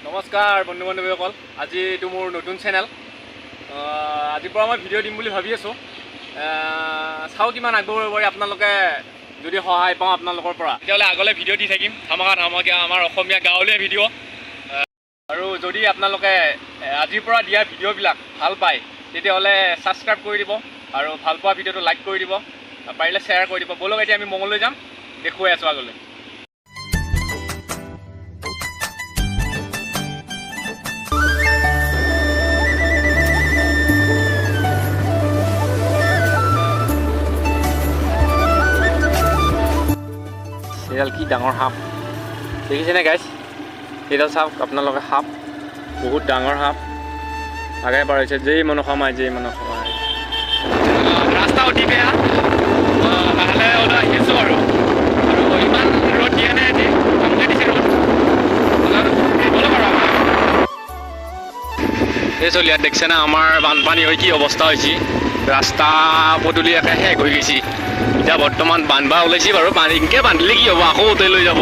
নমস্কাৰ বন্ধু বান্ধৱীসকল, আজি এইটো মোৰ নতুন চেনেল। আজিৰ পৰা মই ভিডিঅ' দিম বুলি ভাবি আছোঁ। চাওঁ কিমান আগবাঢ়িব পাৰি। আপোনালোকে যদি সহায় পাওঁ আপোনালোকৰ পৰা, তেতিয়াহ'লে আগলৈ ভিডিঅ' দি থাকিম, ধামাকা আমাৰ অসমীয়া গাঁৱলীয়া ভিডিঅ'। আৰু যদি আপোনালোকে আজিৰ পৰা দিয়া ভিডিঅ'বিলাক ভাল পায়, তেতিয়াহ'লে ছাবস্ক্ৰাইব কৰি দিব আৰু ভাল পোৱা ভিডিঅ'টো লাইক কৰি দিব, পাৰিলে শ্বেয়াৰ কৰি দিব। ব'লক এতিয়া আমি মঙললৈ যাম, দেখুৱাই আছোঁ আগলৈ। এইডাল কি ডাঙৰ সাপ দেখিছেনে গাইজ? এইডাল চাওক আপোনালোকে, সাপ বহুত ডাঙৰ সাপ। আগে পাৰিছে যেই মনো সোমাই ৰাস্তা অতি বেয়া। লাহে ওলাই আহিছোঁ আৰু ইমান ৰ'দ দিয়া নাই, দিছে ৰ'দ। এই চলি ইয়াত দেখিছে না আমাৰ বানপানী হৈ কি অৱস্থা হৈছে। ৰাস্তা পদূলি একে শেষ হৈ গৈছে। এতিয়া বৰ্তমান বান্ধবা ওলাইছে বাৰু, এনেকৈ বান্ধিলে কি হ'ব, আকৌ উঠাই লৈ যাব।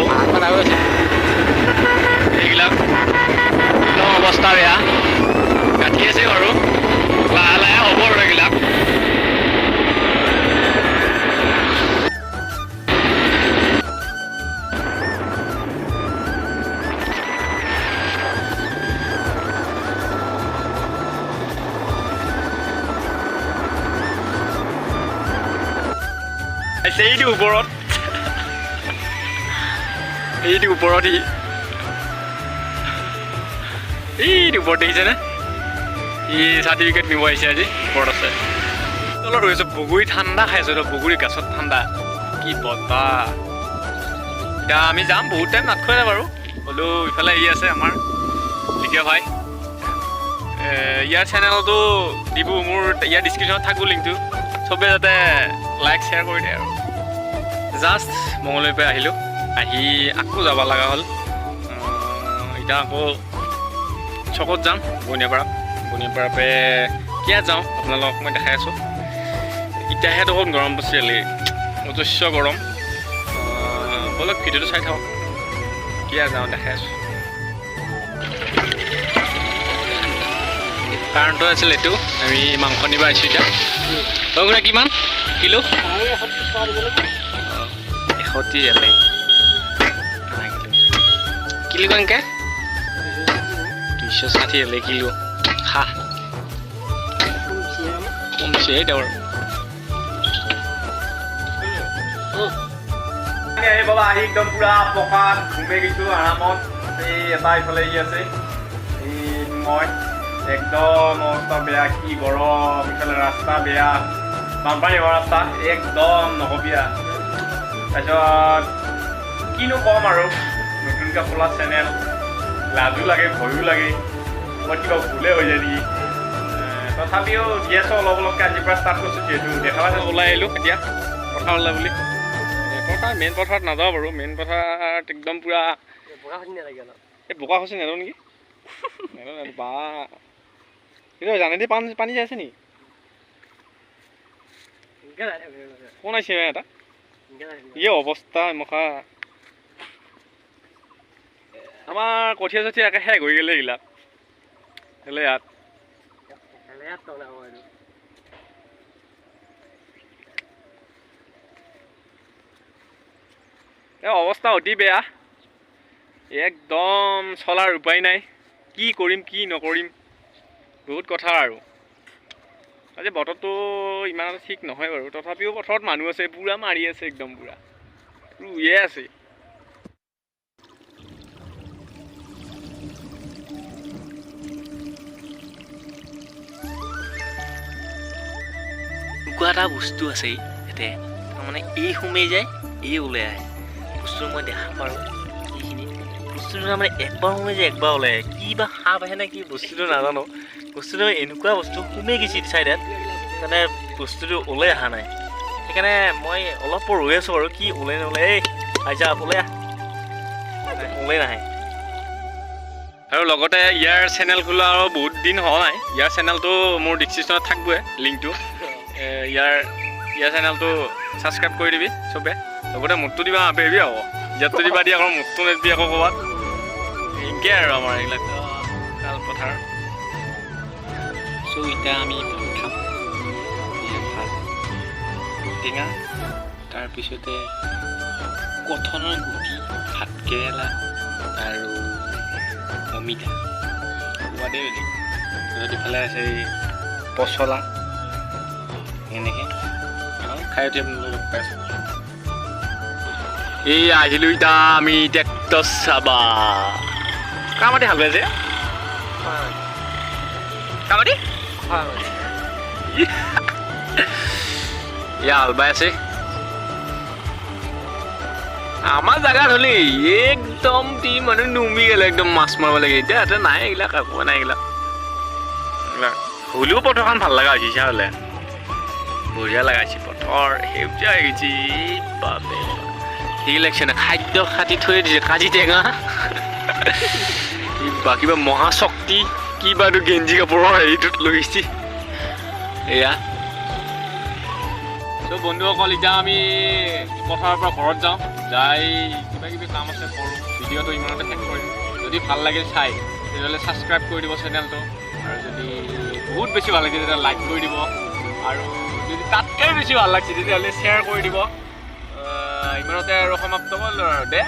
এইবিলাক একদম অৱস্থা বেয়া, কাটি আছে বাৰু, লাহে লাহে হ'ব আৰু এইবিলাক। এইটো ওপৰত এইটো ওপৰত এইটো ওপৰত দেখিছেনে? ই চাৰ্টিফিকেট নিব আহিছে আজি, ওপৰত আছে। তলত ৰৈছোঁ, বগৰী ঠাণ্ডা খাইছোঁ, বগৰী গাছত ঠাণ্ডা, কি বতাহ। এতিয়া আমি যাম, বহুত টাইম নাথখোৱালে বাৰু, হ'লেও ইফালে আহি আছে আমাৰ লিকিৰা ভাই। ইয়াৰ চেনেলটো দিব, মোৰ ইয়াৰ ডিছক্ৰিপশ্যনত থাকিব লিংকটো, চবেই যাতে লাইক শ্বেয়াৰ কৰি দিয়ে আৰু। জাষ্ট মঙলদৈৰ পৰা আহিলোঁ, আহি আকৌ যাব লগা হ'ল। এতিয়া আকৌ চকত যাম, বনিয়াপাৰাত পৰা কিয় যাওঁ আপোনালোকক মই দেখাই আছোঁ। এতিয়াহে দেখোন গৰম পৰিছে, অজস্ৰ গৰম। বলক ভিডিঅ'টো চাই থাকক, কিয় যাওঁ দেখাই আছোঁ। কাৰণটো আছিল এইটো, আমি মাংস নিব আহিছোঁ এতিয়া। তই কিমান কিলো? 130 কিলো কেনেকৈ? 260 কিলো। খা কমছে এতিয়া বাৰু। বাবা আহি একদম পুৰা পকাত ঘুমে গৈছোঁ আৰামত। এই এটা ইফালে আহি আছে, এই মই একদম অৱস্থা বেয়া, কি গৰম। ইফালে ৰাস্তা বেয়া, বানপানী হোৱা ৰাস্তা, একদম নকবিয়া। তাৰপিছত কিনো ক'ম আৰু, নতুনকৈ খোলা চেনেল, লাজো লাগে ভয়ো লাগে, ক'ৰবাত কিবা ভুলে হৈ যায় নেকি। তথাপিও দি আছোঁ অলপ অলপকৈ, আজিৰ পৰা ষ্টাৰ্ট কৰিছোঁ যিহেতু। দেখা পাইছে ওলাই আহিলোঁ এতিয়া পথাৰলৈ বুলি। মেইন পথাৰত নাযাওঁ বাৰু, মেইন পথাৰত একদম পূৰা এই বোকা খচি নাযাওঁ নেকি? বা এইটো জানেদি পানী যাই আছে নেকি? কোন আহিছে এটা? ইয়ে অৱস্থা মুখা। আমাৰ কঠীয়া চঠীয়া একে শেষ হৈ গ'লে এইবিলাক ইয়াত। অৱস্থা অতি বেয়া, একদম চলাৰ উপায় নাই। কি কৰিম কি নকৰিম, বহুত কথা আৰু। আজি বতৰটো ইমান এটা ঠিক নহয় বাৰু, তথাপিও পথাৰত মানুহ আছে, পূৰা মাৰি আছে, একদম পূৰা ৰুয়ে আছে। এনেকুৱা এটা বস্তু আছে ইয়াতে, তাৰমানে এই সোমাই যায়, এই ওলাই আহে। বস্তুটো মই দেখা পাৰোঁ, এইখিনি বস্তুটো তাৰমানে একবাৰ সোমাই যায়, একবাৰ ওলাই আহে। কি বা সাপ আহে নে কি বস্তুটো নাজানো। বস্তুটো এনেকুৱা বস্তু সোমাই গৈছে চাইডত, সেইকাৰণে বস্তুটো ওলাই অহা নাই। সেইকাৰণে মই অলপ ৰৈ আছোঁ বাৰু, কি ওলাই নোলাই। এই আইজা ওলাই ওলাই নাহে। আৰু লগতে ইয়াৰ চেনেল খোলা আৰু বহুত দিন হোৱা নাই। ইয়াৰ চেনেলটো মোৰ ডিছক্ৰিপশ্যনত থাকিবই লিংকটো। ইয়াৰ চেনেলটো ছাবস্ক্ৰাইব কৰি দিবি চবে, লগতে মোৰটো দিবা বেবি আকৌ, ইয়াতটো দিবা দিয়া আকৌ মোৰটো নেদিবি আকৌ ক'ৰবাত। এনেকৈ আৰু আমাৰ এইবিলাক খেলপথাৰ চ' এতিয়া আমি খাম ভাত টেঙা তাৰপিছতে কঠনৰ গুটি ভাতকেৰেলা আৰু অমিতা সোৱাদেই বেলেগ তাৰপিছত ইফালে আছে এই পচলা এনেকৈ খাই উঠি আপোনালোকক পাইছোঁ এই আহিলোঁ এতিয়া আমি ট্ৰেক্টৰ চাবা কামাটি হাল বাইছে কামাটি ইয়া হাল বাই আছে আমাৰ জেগাত হ'লে একদম টি মানুহ নুমি গ'লে একদম মাছ মাৰিব লাগে এতিয়া ইয়াতে নাই এইবিলাক একো নাই এইবিলাক হ'লেও পথাৰখন ভাল লগা হৈছে হ'লে বঢ়িয়া লগাইছে পথৰ সেউজীয়া হৈ গৈছে বাপে ঠিক লাগিছে না খাদ্য কাটি থৈ দিছে কাজি টেঙা কিবা মহাশক্তি কিবাটো গেঞ্জি কাপোৰৰ হেৰিটোত লৈছে এয়া চ' বন্ধুসকল এতিয়া আমি পথাৰৰ পৰা ঘৰত যাওঁ যাই কিবা কিবি কাম আছে কৰোঁ ভিডিঅ'টো ইমানতে শেষ কৰিম যদি ভাল লাগিল চাই তেতিয়াহ'লে ছাবস্ক্ৰাইব কৰি দিব চেনেলটো আৰু যদি বহুত বেছি ভাল লাগিছে তেতিয়া লাইক কৰি দিব আৰু যদি তাতকৈ বেছি ভাল লাগিছে তেতিয়াহ'লে শ্বেয়াৰ কৰি দিব ইমানতে আৰু সমাপ্ত হ'ল আৰু দে